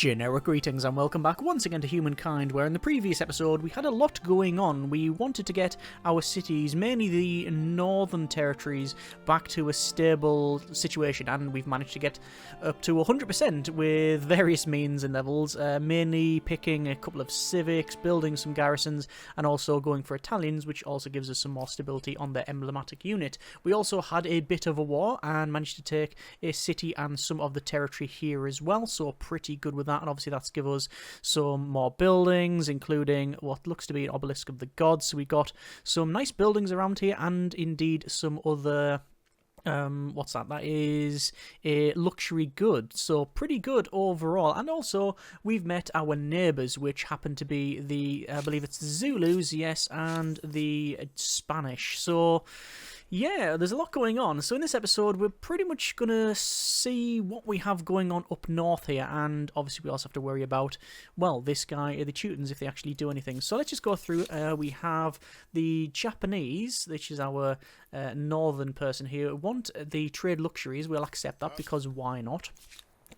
Generic greetings and welcome back once again to Humankind, where in the previous episode we had a lot going on. We wanted to get our cities, mainly the northern territories, back to a stable situation, and we've managed to get up to 100% with various means and levels, mainly picking a couple of civics, building some garrisons, and also going for Italians, which also gives us some more stability on their emblematic unit. We also had a bit of a war and managed to take a city and some of the territory here as well, so pretty good with that, and obviously that's give us some more buildings, including what looks to be an obelisk of the gods. So we got some nice buildings around here, and indeed some other what's that? That is a luxury good, so pretty good overall. And also we've met our neighbours, which happen to be the, I believe it's the Zulus, yes, and the Spanish. So yeah, there's a lot going on. So in this episode, we're pretty much going to see what we have going on up north here. And obviously we also have to worry about, well, this guy, the Teutons, if they actually do anything. So let's just go through. We have the Japanese, which is our northern person here, want the trade luxuries. We'll accept that because why not?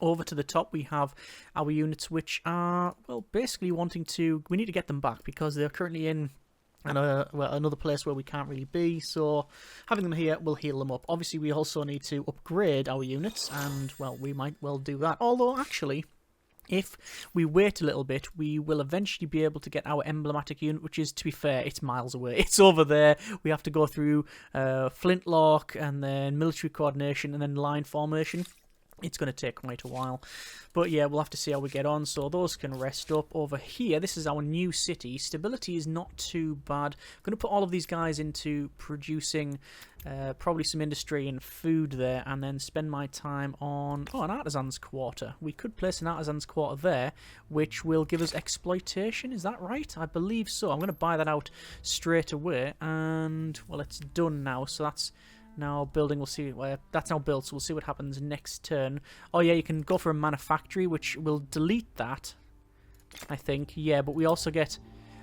Over to the top, we have our units, which are, well, basically wanting to... We need to get them back because they're currently in... and another place where we can't really be, so having them here will heal them up. Obviously, we also need to upgrade our units, and, well, we might well do that. Although, actually, if we wait a little bit, we will eventually be able to get our emblematic unit, which is, to be fair, it's miles away. It's over there. We have to go through flintlock, and then military coordination, and then line formation. It's going to take quite a while. But yeah, we'll have to see how we get on. So those can rest up. Over here, this is our new city. Stability is not too bad. I'm going to put all of these guys into producing probably some industry and food there, and then spend my time on an artisan's quarter. We could place an artisan's quarter there, which will give us exploitation. Is that right? I believe so. I'm going to buy that out straight away. And, well, it's done now. So that's... now building, we'll see where that's now built, so we'll see what happens next turn. Oh yeah, you can go for a manufactory, which will delete that, I think. Yeah, but we also get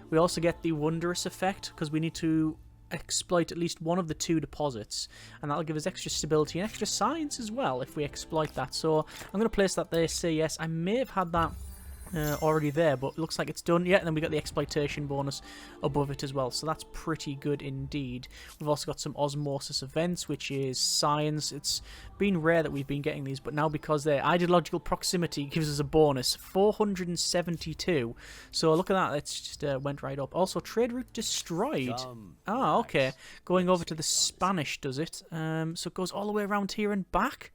the wondrous effect because we need to exploit at least one of the two deposits, and that'll give us extra stability and extra science as well if we exploit that. So I'm going to place that there. Say yes. I may have had that already there, but it looks like it's done. Yeah, and then we got the exploitation bonus above it as well, so that's pretty good indeed. We've also got some osmosis events, which is science. It's been rare that we've been getting these, but now because their ideological proximity gives us a bonus 472. So look at that, it's just went right up. Also, trade route destroyed. Okay, going over to the Spanish does it. So it goes all the way around here and back,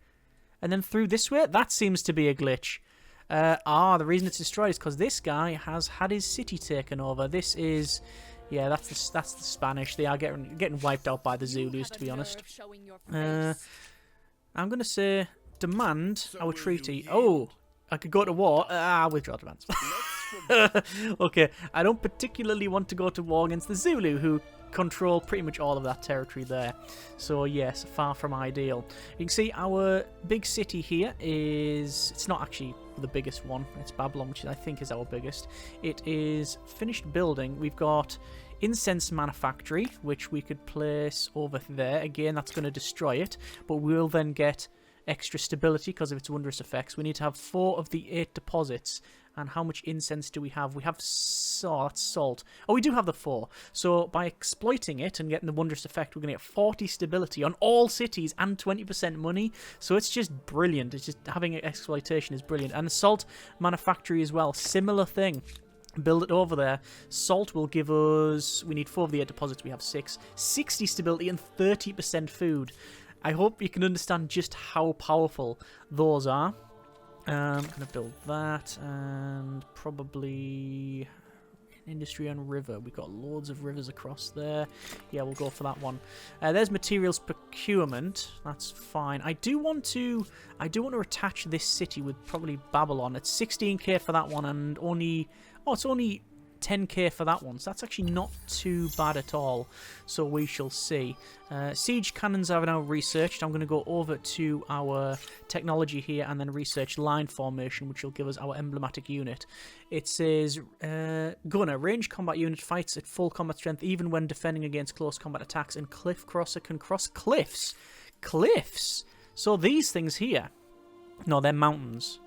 and then through this way. That seems to be a glitch. The reason it's destroyed is because this guy has had his city taken over. This is, yeah, that's the Spanish. They are getting wiped out by the Zulus, to be honest. I'm going to say demand our treaty. Oh, I could go to war. Withdraw demands. Okay, I don't particularly want to go to war against the Zulu, who control pretty much all of that territory there. So yes, far from ideal. You can see our big city here is, it's not actually the biggest one, it's Babylon, which I think is our biggest. It is finished building. We've got incense manufactory, which we could place over there. Again, that's going to destroy it, but we'll then get extra stability because of its wondrous effects. We need to have 4 of the 8 deposits. And how much incense do we have? We have that's salt. Oh, we do have the 4. So by exploiting it and getting the wondrous effect, we're going to get 40 stability on all cities and 20% money. So it's just brilliant. It's just having exploitation is brilliant. And the salt manufactory as well, similar thing. Build it over there. Salt will give us, we need 4 of the 8 deposits, we have 6. 60 stability and 30% food. I hope you can understand just how powerful those are. I'm going to build that, and probably industry and river. We've got loads of rivers across there. Yeah, we'll go for that one. There's materials procurement. That's fine. I do want to attach this city with probably Babylon. It's 16k for that one, and only... oh, it's only 10k for that one, so that's actually not too bad at all. So we shall see. Siege cannons are now researched. I'm going to go over to our technology here and then research line formation, which will give us our emblematic unit. It says gunner, range combat unit, fights at full combat strength even when defending against close combat attacks, and cliff crosser can cross cliffs. Cliffs? So these things here, no, they're mountains.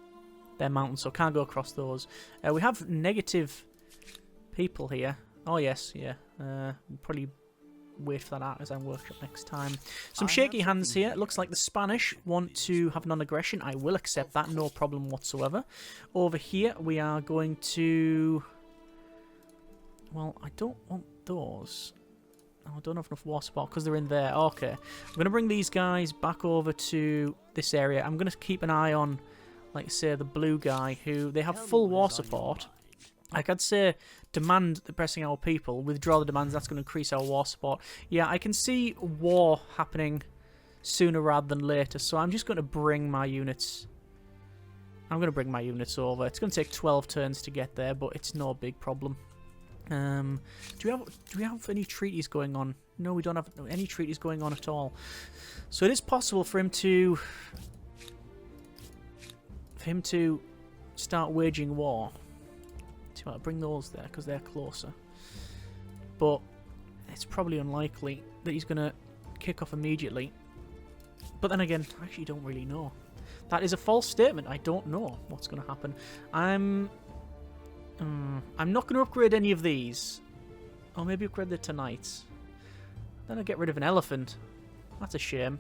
They're mountains, so can't go across those. We have negative people here. Oh, yes, yeah. Probably wait for that artisan workshop next time. Some shaky hands here. It looks like the Spanish want to have non-aggression. I will accept that, no problem whatsoever. Over here, we are going to... Well, I don't want those. Oh, I don't have enough war support because they're in there. Okay. I'm going to bring these guys back over to this area. I'm going to keep an eye on, like, say, the blue guy, who they have full war support. Like I'd say, demand oppressing our people, withdraw the demands, that's going to increase our war support. Yeah, I can see war happening sooner rather than later, so I'm just going to bring my units. I'm going to bring my units over. It's going to take 12 turns to get there, but it's no big problem. Do we have any treaties going on? No, we don't have any treaties going on at all. So it is possible for him to start waging war. I'll bring those there because they're closer. But it's probably unlikely that he's going to kick off immediately. But then again, I actually don't really know. That is a false statement. I don't know what's going to happen. I'm not going to upgrade any of these. Or maybe upgrade the Tonites. Then I'll get rid of an elephant. That's a shame.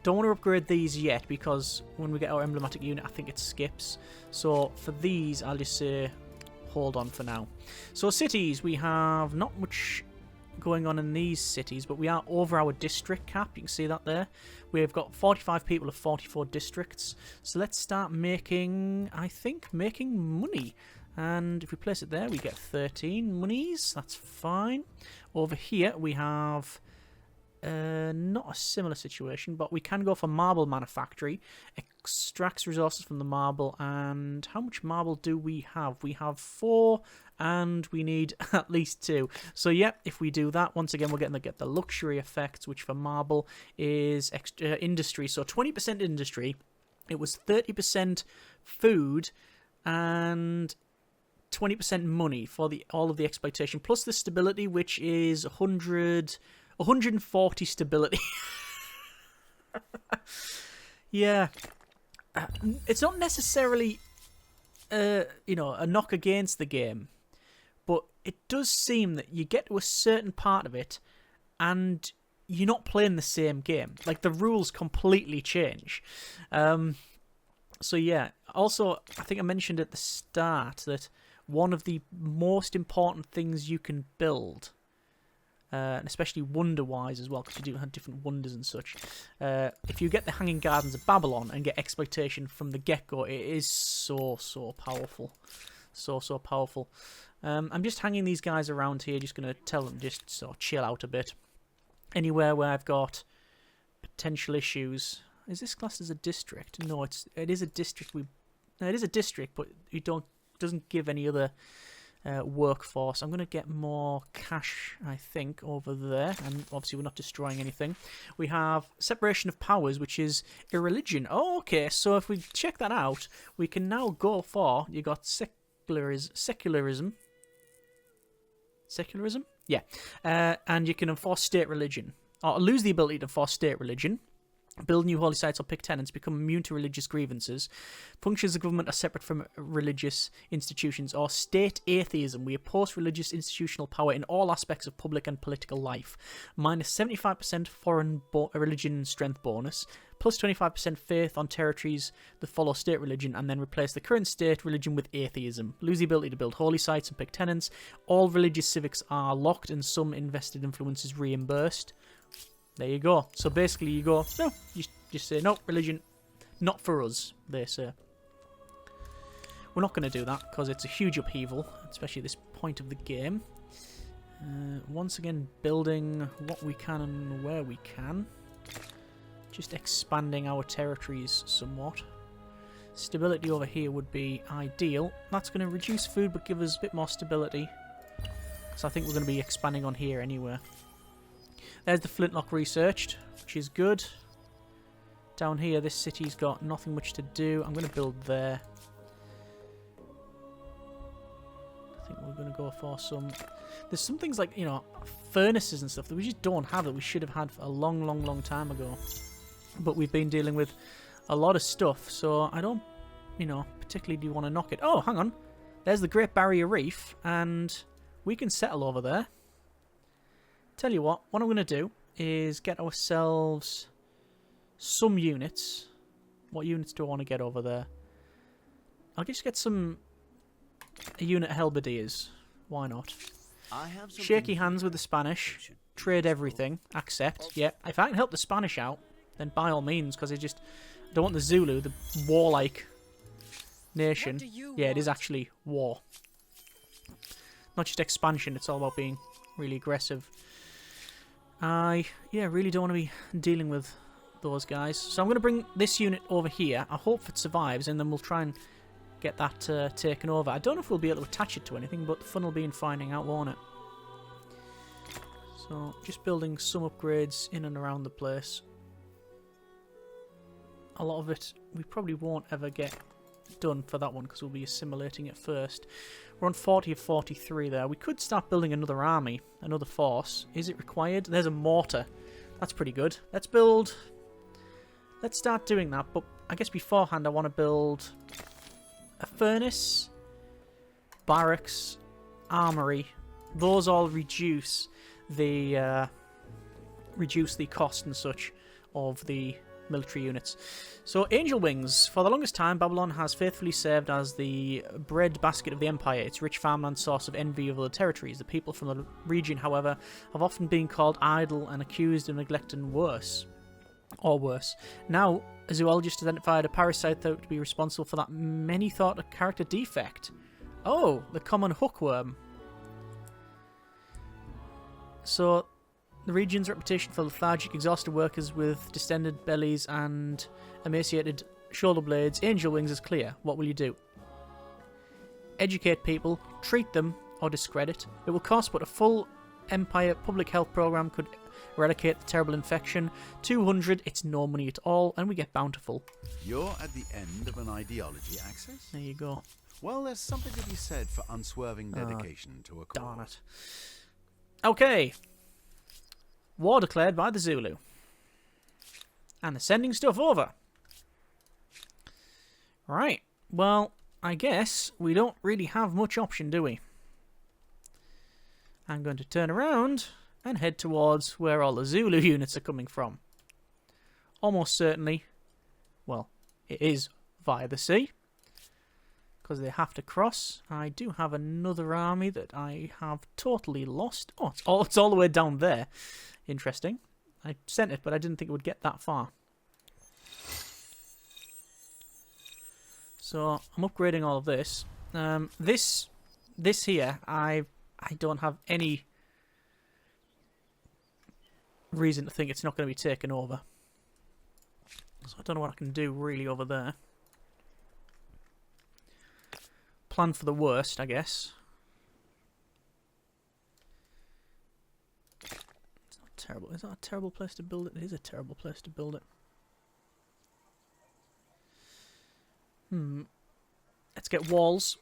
Don't want to upgrade these yet because when we get our emblematic unit, I think it skips. So for these, I'll just say hold on for now. So cities, we have not much going on in these cities, but we are over our district cap. You can see that there. We've got 45 people of 44 districts. So let's start making, I think, making money. And if we place it there, we get 13 monies. That's fine. Over here, we have... not a similar situation, but we can go for marble manufactory. Extracts resources from the marble, and how much marble do we have? We have 4, and we need at least 2. So yeah, if we do that, once again, we're going to get the luxury effects, which for marble is extra industry. So 20% industry. It was 30% food and 20% money for all of the exploitation, plus the stability, which is 140 stability. Yeah. It's not necessarily, a knock against the game, but it does seem that you get to a certain part of it and you're not playing the same game. Like, the rules completely change. So, yeah. Also, I think I mentioned at the start that one of the most important things you can build... and especially wonder-wise as well, because you do have different wonders and such. If you get the Hanging Gardens of Babylon and get exploitation from the get-go, it is so powerful. So powerful. I'm just hanging these guys around here, just going to tell them just sort of chill out a bit. Anywhere where I've got potential issues. Is this classed as a district? No, it is a district. It is a district, but it doesn't give any other... workforce. I'm going to get more cash, I think, over there, and obviously we're not destroying anything. We have separation of powers, which is irreligion. Oh, okay, so if we check that out, we can now go for, you got secularism, yeah, and you can enforce state religion, or lose the ability to enforce state religion. Build new holy sites or pick tenants, become immune to religious grievances. Functions of government are separate from religious institutions, or state atheism. We oppose religious institutional power in all aspects of public and political life. Minus 75% foreign religion strength bonus. Plus 25% faith on territories that follow state religion, and then replace the current state religion with atheism. Lose the ability to build holy sites and pick tenants. All religious civics are locked and some invested influences reimbursed. There you go. So basically you go, no, you just say, no, religion, not for us, they say. We're not going to do that because it's a huge upheaval, especially at this point of the game. Once again, building what we can and where we can. Just expanding our territories somewhat. Stability over here would be ideal. That's going to reduce food but give us a bit more stability. So I think we're going to be expanding on here anyway. There's the flintlock researched, which is good. Down here, this city's got nothing much to do. I'm going to build there. I think we're going to go for some... There's some things like, furnaces and stuff that we just don't have that we should have had a long time ago. But we've been dealing with a lot of stuff, so I don't you know, particularly do you want to knock it? Oh, hang on. There's the Great Barrier Reef, and we can settle over there. Tell you what I'm going to do is get ourselves some units. What units do I want to get over there? I'll just get a unit of halberdiers. Why not? Shaky hands with the Spanish. Trade everything. Accept. Yeah. If I can help the Spanish out, then by all means, because I don't want the Zulu, the warlike nation. Yeah, it is actually war. Not just expansion, it's all about being really aggressive. I really don't want to be dealing with those guys. So I'm going to bring this unit over here. I hope it survives, and then we'll try and get that taken over. I don't know if we'll be able to attach it to anything, but the fun will be in finding out, won't it? So, just building some upgrades in and around the place. A lot of it we probably won't ever get done for that one because we'll be assimilating it first. We're on 40 of 43 there. We could start building another army, another force. Is it required? There's a mortar. That's pretty good. Let's start doing that, but I guess beforehand I want to build a furnace, barracks, armory. Those all reduce the cost and such of the military units. So, Angel Wings. For the longest time, Babylon has faithfully served as the bread basket of the Empire, its rich farmland source of envy of other territories. The people from the region, however, have often been called idle and accused of neglect and worse. Now, a zoologist identified a parasite thought to be responsible for that many thought a character defect. Oh, the common hookworm. So, the region's reputation for lethargic, exhausted workers with distended bellies and emaciated shoulder blades, Angel Wings is clear. What will you do? Educate people, treat them, or discredit. It will cost, but a full Empire public health program could eradicate the terrible infection. 200, it's no money at all, and we get bountiful. You're at the end of an ideology axis? There you go. Well, there's something to be said for unswerving dedication to a cause. Darn it. Okay. War declared by the Zulu. And they're sending stuff over. Right. Well, I guess we don't really have much option, do we? I'm going to turn around and head towards where all the Zulu units are coming from. Almost certainly, well, it is via the sea. Because they have to cross. I do have another army that I have totally lost. Oh, it's all the way down there. Interesting. I sent it, but I didn't think it would get that far. So I'm upgrading all of this. This here, I don't have any reason to think it's not going to be taken over. So I don't know what I can do really over there. Plan for the worst, I guess. It's not terrible. Is that a terrible place to build it? It is a terrible place to build it. Let's get walls.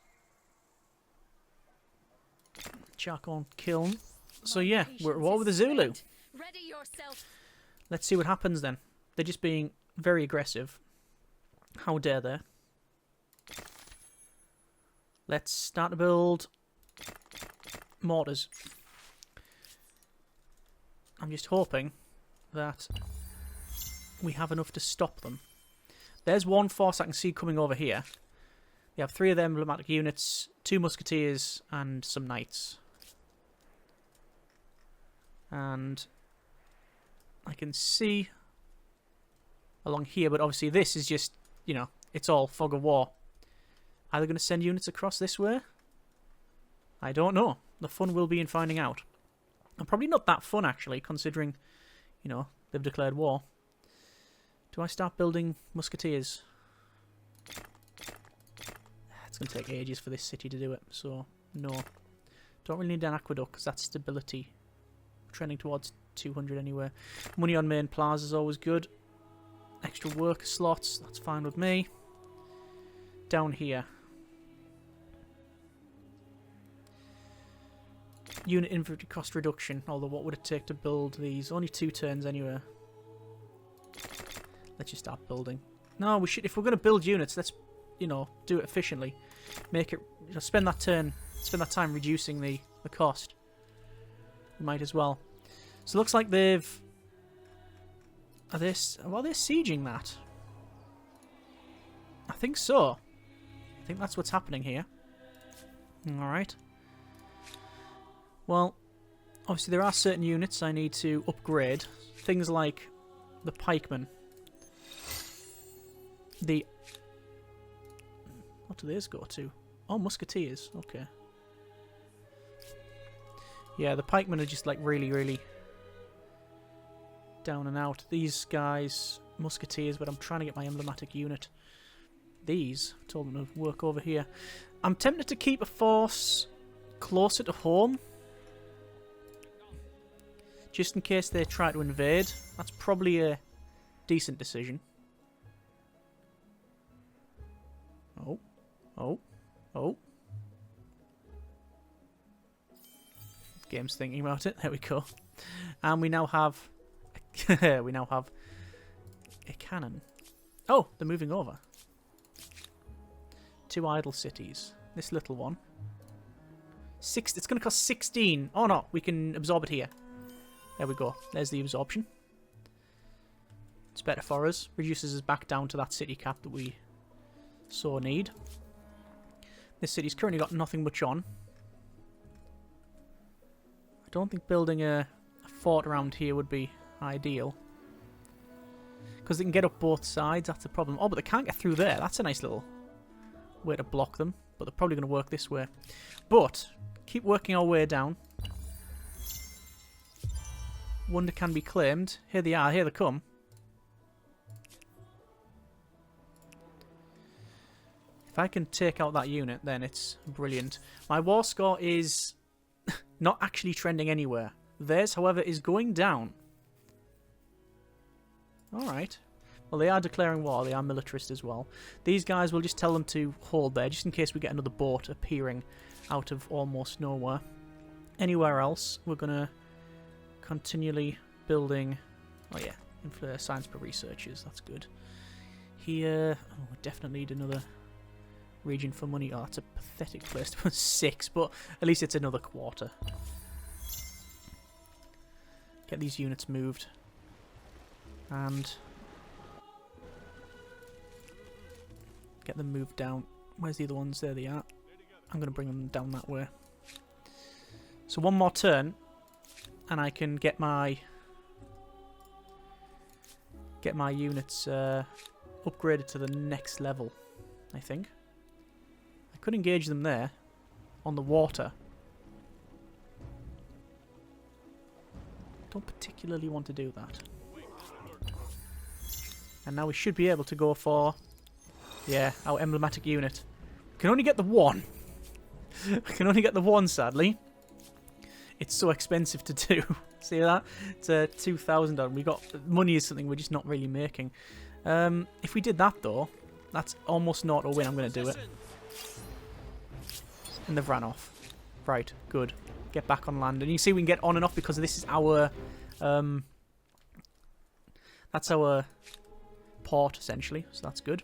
Charcoal kiln. So yeah, we're at war with the Zulu. Ready yourself. Let's see what happens then. They're just being very aggressive. How dare they? Let's start to build mortars. I'm just hoping that we have enough to stop them. There's one force I can see coming over here. We have 3 of the emblematic units, 2 musketeers, and some knights. And I can see along here, but obviously this is just, you know, it's all fog of war. Are they going to send units across this way? I don't know. The fun will be in finding out. And probably not that fun, actually, considering, you know, they've declared war. Do I start building musketeers? It's going to take ages for this city to do it, so no. Don't really need an aqueduct, because that's stability. Trending towards 200 anyway. Money on main plaza is always good. Extra worker slots, that's fine with me. Down here. Unit inventory cost reduction, although what would it take to build these? Only 2 turns anyway. Let's just start building. No, we should. If we're going to build units, let's you know, do it efficiently. Make it, you know, spend that time reducing the cost. We might as well. So it looks like they've... Are they sieging that? I think so. I think that's what's happening here. Alright. Well, obviously there are certain units I need to upgrade. Things like the pikemen. What do these go to? Oh, musketeers. Okay. Yeah, the pikemen are just like really, really down and out. These guys, musketeers, but I'm trying to get my emblematic unit. These, I told them to work over here. I'm tempted to keep a force closer to home, just in case they try to invade. That's probably a decent decision. Oh, oh, oh. Game's thinking about it. There we go. And we now have a cannon. Oh, they're moving over. 2 idle cities. This little one. It's going to cost 16. Oh no, we can absorb it here. There we go. There's the absorption. It's better for us. Reduces us back down to that city cap that we so need. This city's currently got nothing much on. I don't think building a fort around here would be ideal. Because they can get up both sides, that's the problem. Oh, but they can't get through there. That's a nice little way to block them. But they're probably going to work this way. But, keep working our way down. Wonder can be claimed. Here they are, here they come. If I can take out that unit, then it's brilliant. My war score is not actually trending anywhere. Theirs, however, is going down. Alright. Well, they are declaring war. They are militarist as well. These guys, will just tell them to hold there, just in case we get another boat appearing out of almost nowhere. Anywhere else, we're going to continually building... Oh yeah, influence science per researchers. That's good. Here... Oh, we definitely need another region for money. Oh, that's a pathetic place to put 6, but at least it's another quarter. Get these units moved. And get them moved down. Where's the other ones? There they are. I'm going to bring them down that way. So one more turn, and I can get my units upgraded to the next level, I think. I could engage them there on the water. Don't particularly want to do that. And now we should be able to go for, yeah, our emblematic unit. We can only get the one. I can only get the one, sadly. It's so expensive to do. See that? It's 2,000 on. We got money is something we're just not really making. If we did that though, that's almost not a win. I'm going to do it. And they've ran off. Right, good. Get back on land, and you see we can get on and off because this is our. That's our port essentially, so that's good.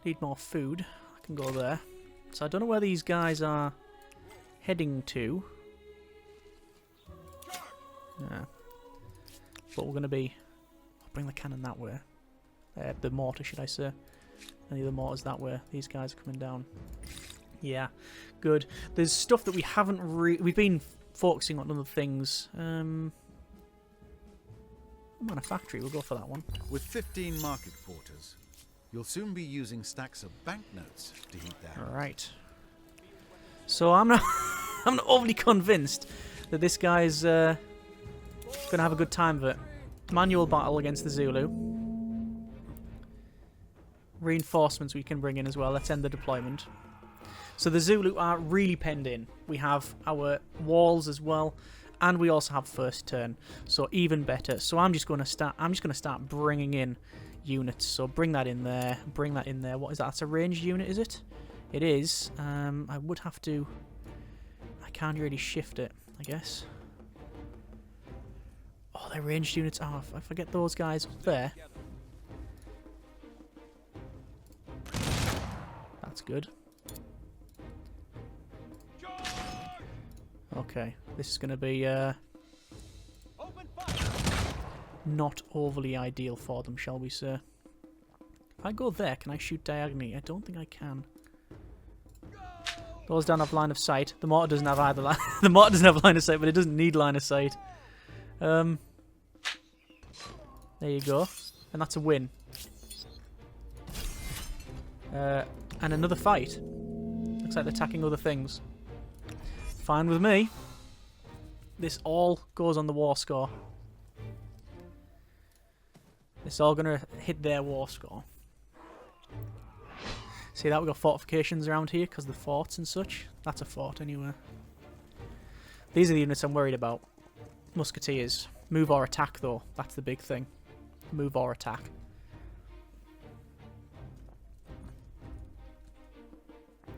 Need more food. I can go there. So I don't know where these guys are heading to. Yeah. But we're going to be... I'll bring the cannon that way. The mortar, should I say. And the other mortars that way. These guys are coming down. Yeah, good. There's stuff that we haven't we've been focusing on other things. Manufactory, we'll go for that one. With 15 market quarters, you'll soon be using stacks of banknotes to heat their... Alright. So I'm not I'm not overly convinced that this guy's gonna have a good time of it. Manual battle against the Zulu. Reinforcements we can bring in as well. Let's end the deployment. So the Zulu are really penned in. We have our walls as well, and we also have first turn, so even better. So I'm just going to start bringing in units. So bring that in there. Bring that in there. What is that? That's a ranged unit, is it? It is. I would have to. I can't really shift it, I guess. Oh, they're ranged units. Oh, if I get those guys up there. That's good. Okay, this is going to be not overly ideal for them, shall we say. If I go there, can I shoot diagonally? I don't think I can. Those don't have line of sight. The mortar doesn't have either line. The mortar doesn't have line of sight, but it doesn't need line of sight. There you go. And that's a win. And another fight. Looks like they're attacking other things. Fine with me. This all goes on the war score. It's all going to hit their war score. See that? We've got fortifications around here because the forts and such. That's a fort anyway. These are the units I'm worried about. Musketeers. Move or attack though. That's the big thing. Move or attack.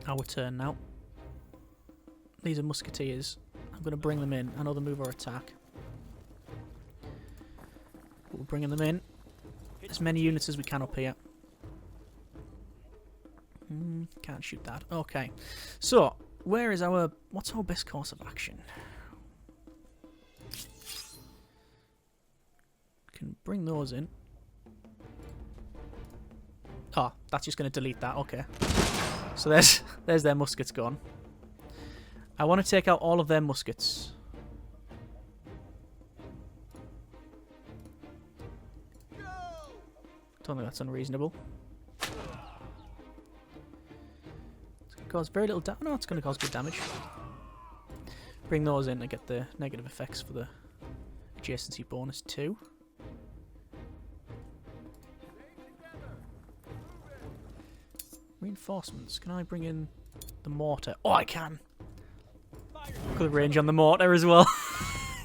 Our turn now. These are musketeers. I'm going to bring them in. Another move or attack. We're bringing them in. As many units as we can up here. Can't shoot that. Okay. So, where is our... What's our best course of action? Can bring those in. Oh, that's just going to delete that. Okay. So there's their muskets gone. I want to take out all of their muskets. Don't think that's unreasonable. It's going to cause very little damage. No, it's going to cause good damage. Bring those in to get the negative effects for the adjacency bonus too. Reinforcements. Can I bring in the mortar? Oh, I can! Look at the range on the mortar as well.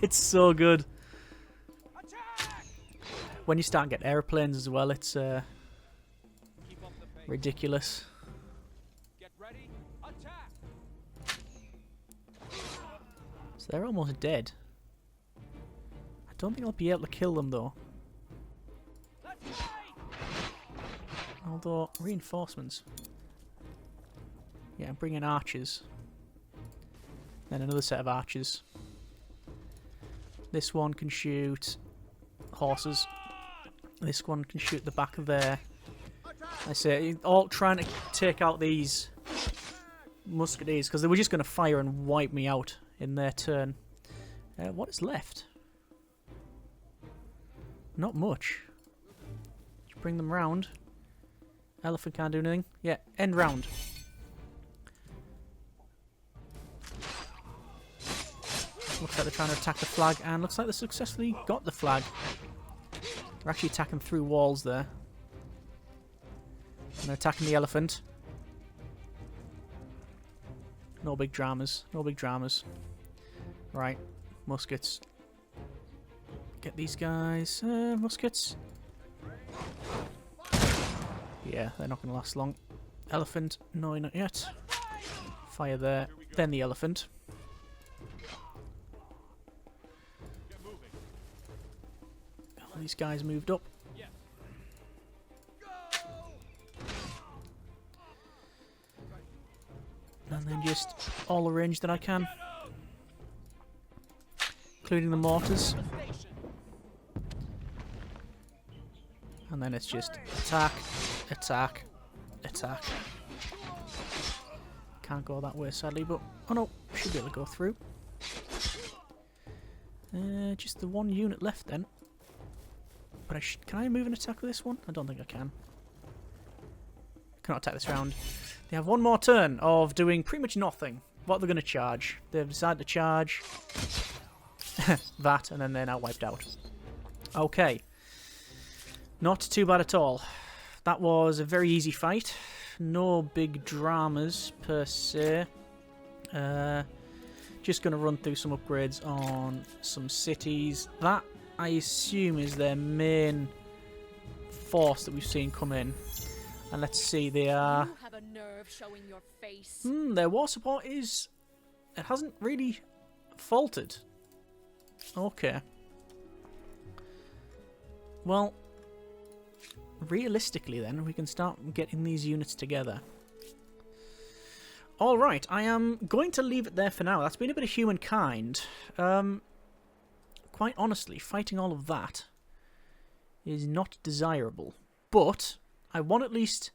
It's so good. When you start getting airplanes as well, it's ridiculous. So they're almost dead. I don't think I'll be able to kill them though. Although, reinforcements. Yeah, bring in archers. Then another set of archers. This one can shoot horses. This one can shoot the back of their... I say, all trying to take out these musketeers, because they were just going to fire and wipe me out in their turn. What is left? Not much. Just bring them round. Elephant can't do anything. Yeah, end round. Looks like they're trying to attack the flag, and looks like they successfully got the flag. They're actually attacking through walls there. And they're attacking the elephant. No big dramas. No big dramas. Right. Muskets. Get these guys. Muskets. Yeah, they're not going to last long. Elephant. No, not yet. Fire there. Then the elephant. All these guys moved up. And then just all the range that I can. Including the mortars. And then it's just attack, attack, attack. Can't go that way sadly, but... Oh no, should be able to go through. Just the one unit left then. But can I move and attack with this one? I don't think I can. Cannot attack this round. They have one more turn of doing pretty much nothing. What they're going to charge. They've decided to charge that, and then they're now wiped out. Okay. Not too bad at all. That was a very easy fight. No big dramas per se. Just going to run through some upgrades on some cities. That, I assume, is their main force that we've seen come in. And let's see, they are... You have a nerve showing your face. Their war support is... It hasn't really faltered. Okay. Well, realistically then, we can start getting these units together. Alright, I am going to leave it there for now. That's been a bit of Humankind. Quite honestly, fighting all of that is not desirable. But I want to at least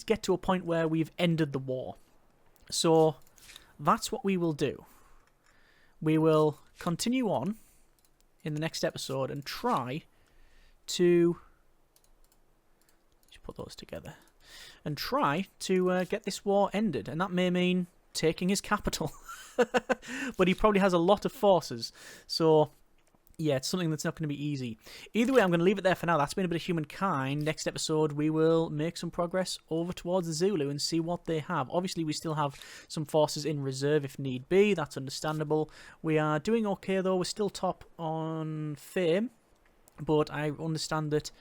get to a point where we've ended the war. So that's what we will do. We will continue on in the next episode and try to just put those together and try to get this war ended, and that may mean taking his capital. But he probably has a lot of forces, so yeah, it's something that's not going to be easy. Either way, I'm going to leave it there for now. That's been a bit of Humankind. Next episode, we will make some progress over towards the Zulu and see what they have. Obviously, we still have some forces in reserve if need be. That's understandable. We are doing okay, though. We're still top on fame, but I understand that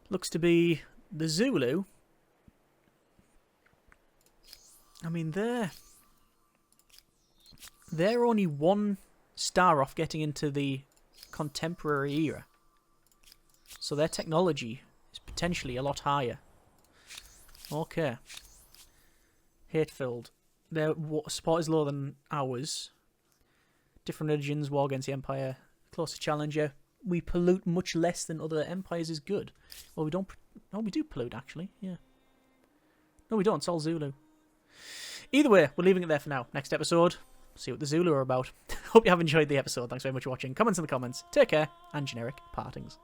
looks to be the Zulu. I mean, they're only 1 star off getting into the contemporary era. So their technology is potentially a lot higher. Okay. Hate-filled. Their support is lower than ours. Different religions, war against the Empire. Closer challenger. We pollute much less than other empires is good. Well, we don't... No, we do pollute, actually. Yeah. No, we don't. It's all Zulu. Either way, we're leaving it there for now. Next episode, see what the Zulu are about. Hope you have enjoyed the episode. Thanks very much for watching. Comments in the comments. Take care, and generic partings.